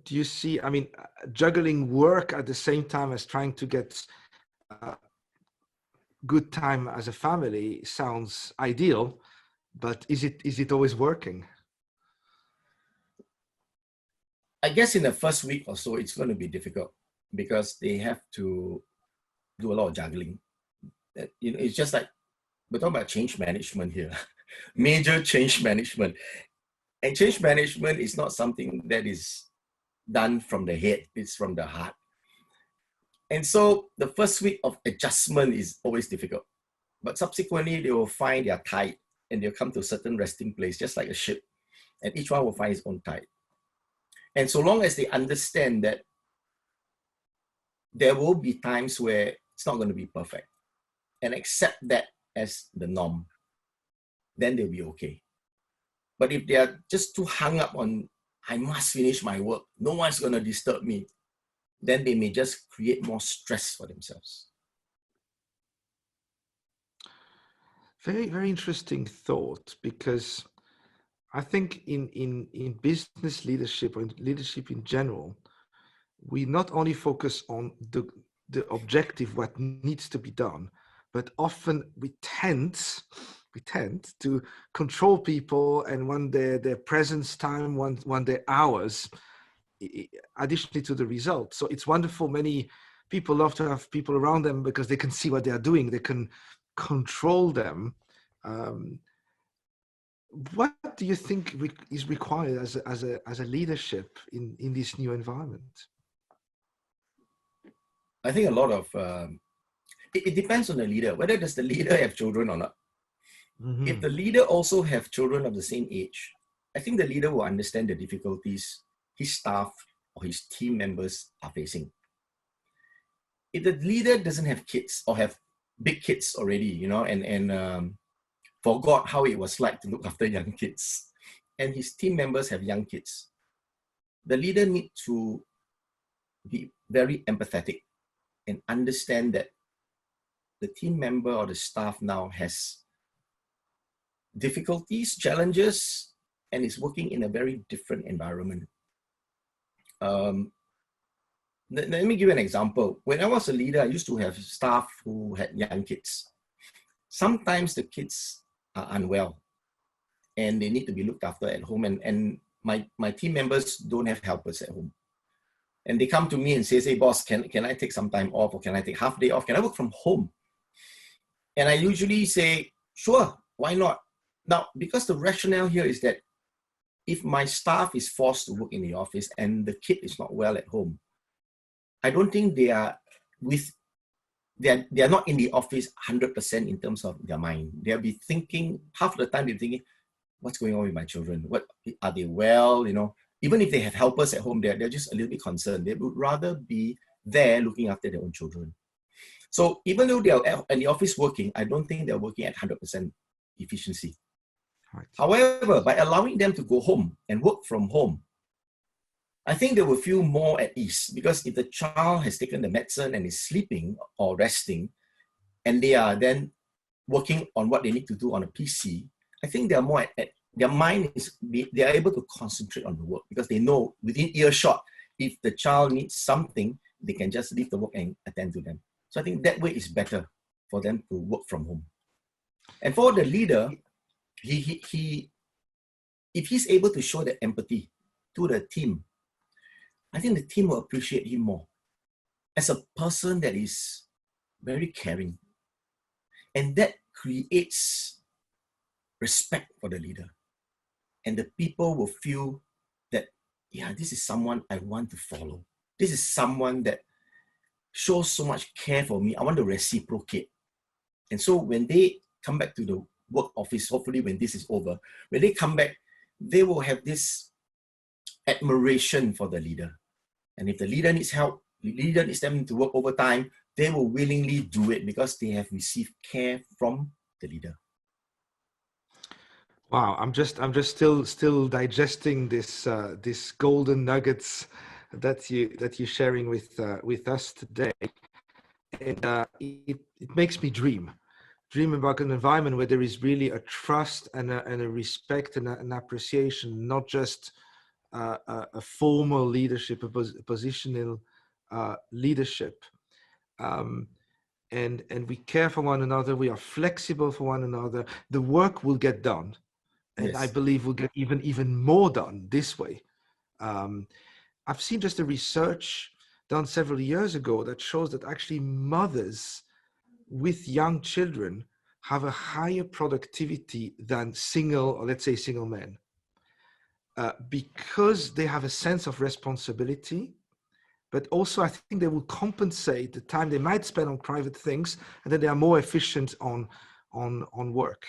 do you see? I mean, juggling work at the same time as trying to get good time as a family sounds ideal, but is it always working? I guess in the first week or so, it's going to be difficult because they have to do a lot of juggling. It's just like we're talking about change management here, major change management. And change management is not something that is done from the head, it's from the heart. And so the first week of adjustment is always difficult. But subsequently, they will find their tide and they'll come to a certain resting place, just like a ship. And each one will find its own tide. And so long as they understand that there will be times where it's not going to be perfect and accept that as the norm, then they'll be okay. But if they are just too hung up on, I must finish my work, no one's going to disturb me, then they may just create more stress for themselves. Very, very interesting thought, because I think in business leadership or in leadership in general, we not only focus on the objective, what needs to be done, but often we tend to control people and want their presence time, want their hours, additionally to the result. So it's wonderful. Many people love to have people around them because they can see what they are doing. They can control them. What do you think is required as a leadership in this new environment? I think a lot of, it depends on the leader, whether does the leader have children or not. Mm-hmm. If the leader also have children of the same age, I think the leader will understand the difficulties his staff or his team members are facing. If the leader doesn't have kids or have big kids already, and forgot how it was like to look after young kids, and his team members have young kids, the leader needs to be very empathetic and understand that the team member or the staff now has difficulties, challenges, and is working in a very different environment. Let me give you an example. When I was a leader, I used to have staff who had young kids. Sometimes the kids are unwell and they need to be looked after at home, and my team members don't have helpers at home. And they come to me and say, hey boss, can I take some time off, or can I take half day off? Can I work from home? And I usually say, sure, why not? Now, because the rationale here is that if my staff is forced to work in the office and the kid is not well at home, I don't think they are not in the office 100% in terms of their mind. They'll be thinking, half the time they're thinking, what's going on with my children? What are they well? Even if they have helpers at home, they're just a little bit concerned. They would rather be there looking after their own children. So even though they are in the office working, I don't think they're working at 100% efficiency. Right. However, by allowing them to go home and work from home, I think they will feel more at ease, because if the child has taken the medicine and is sleeping or resting, and they are then working on what they need to do on a PC, I think they are more at their mind is, they are able to concentrate on the work, because they know within earshot, if the child needs something, they can just leave the work and attend to them. So I think that way is better for them to work from home. And for the leader, if he's able to show that empathy to the team, I think the team will appreciate him more as a person that is very caring. And that creates respect for the leader. And the people will feel that, yeah, this is someone I want to follow. This is someone that shows so much care for me. I want to reciprocate. And so when they come back to the work office, hopefully when this is over, when they come back, they will have this admiration for the leader. And if the leader needs help, the leader needs them to work overtime, they will willingly do it because they have received care from the leader. Wow, I'm just still digesting this golden nuggets that you're sharing with us today, and it makes me dream about an environment where there is really a trust and a respect and an appreciation, not just a formal leadership, a positional leadership. And we care for one another. We are flexible for one another. The work will get done, and I Yes. believe we'll get even more done this way. Um, I've seen just a research done several years ago that shows that actually mothers with young children have a higher productivity than single, or let's say single men, because they have a sense of responsibility. But also, I think they will compensate the time they might spend on private things, and then they are more efficient on work.